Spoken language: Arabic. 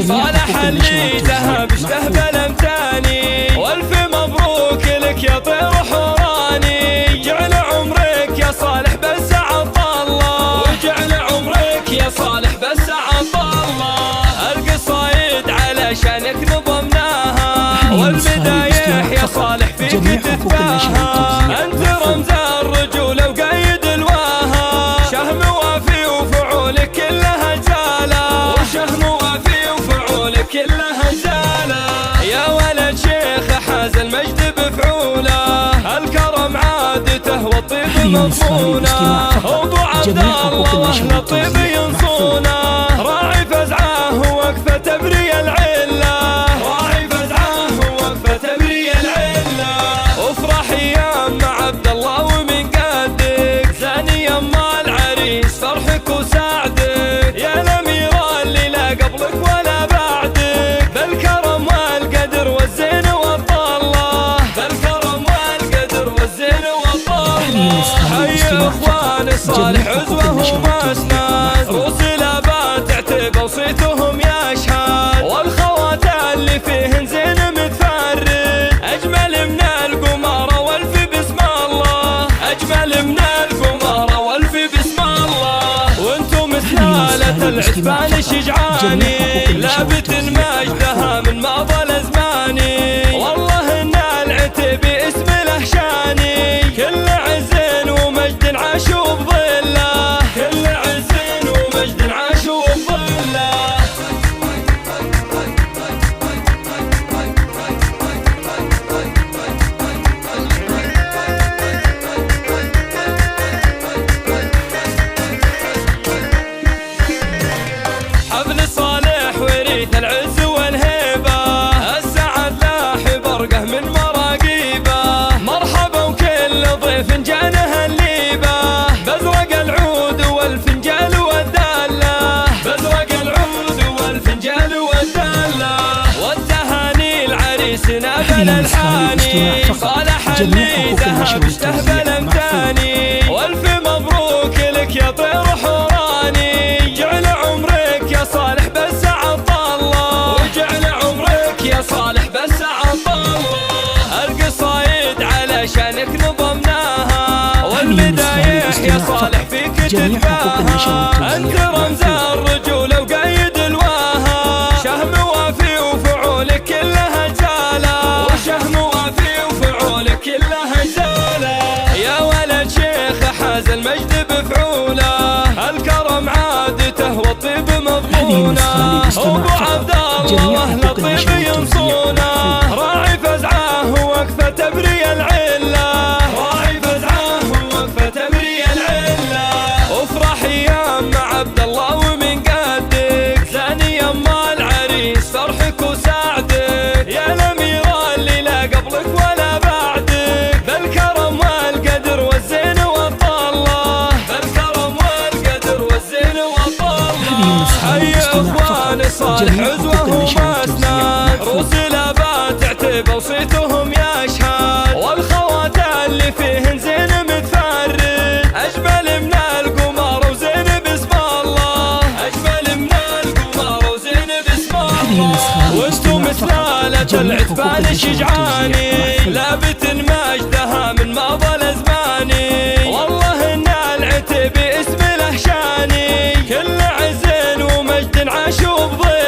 صالح اللي ذهب اشتهبل امتاني، والف مبروك لك يا طير حوراني. جعل عمرك يا صالح بس عطالله، وجعل عمرك يا صالح بس عطالله. القصايد علشانك نظمناها، والمدايح يا صالح فيك تتباهى. انت رمز الرجولة وقايد الواها، شهم وافي وفعولك كلها جالة، وشهم وافي وفعولك كلها جالة. يا ولد شيخ حاز المجد بفعوله، الكرم عادته والطيب مضمونه. ابو عبد الله لطيب ينصونه، راعي فزعه وقفه تبري العله، راعي فزعه وقفه تبري العله. وافرح يا مع عبد الله ومن قدك، زاني يما العريس فرحك وسعدك. يا الامير اللي لا قبلك ولا بعدك، بالكرم والقدر والزين والطله، بالكرم والقدر والزين والطله. حي اخوان الصالح عزوه ومسند، رسل باتعتب وصيتهم يشهد. والخوات اللي فيهن زين متفرد، اجمل من القمر والف بسم الله، اجمل من القمر والف بسم الله. وانتم مسلالة العتبان شجعاني، لابت مجدها من ماضى الازمان. والله ان العتب اسم له شاني، كل عز ومجد عاشوا بظله، كل عز ومجد عاشوا بظله. حفل صالح وريث العز والهيبة، السعد لاح برقه من مراقيبه. مرحبا وكل ضيف جانه الليبه، بزرق العود والفنجال والداله، بزرق العود والفنجال والداله. والتهاني العريسنا بالالحاني، صالح اللي ذهب اشتهبل امتاني. والف مبروك لك يا طير حوراني، جعل عمرك يا صالح بس عطالله، وجعل عمرك يا صالح بس عطالله. القصايد علشانك نظمناها، والمدايح يا صالح فيك تتباهى. انت رمز الرجولة وقايد الواها، شهم وافي وفعولك كلها جالة، وشهم وافي وفعولك كلها جالة. يا ولد شيخ حاز المجد بفعوله، الكرم عادته والطيب مضمونه. ابو عبد الله لطيب ينصونه، راعي فزعه وقفه تبري العله، راعي فزعه وقفه تبري العله. وافرح يا مع عبد الله ومن قدك، زاني يما العريس فرحك وسعدك. يا الامير اللي لا قبلك ولا بعدك، بالكرم والقدر والزين والطله، بالكرم والقدر والزين والطله. حي اخوان الصالح عزوه ومسند، رسل باتعتب وصيتهم يشهد. والخوات اللي فيهن زين متفرد، اجمل من القمر وزين بسم الله، اجمل من القمر وزين بسم الله. وانتم مسلالة العتبان شجعاني، لابت مجدها من ماضى الازمان. والله ان العتب اسم له شاني، كل عز ومجد عاشوا بظله.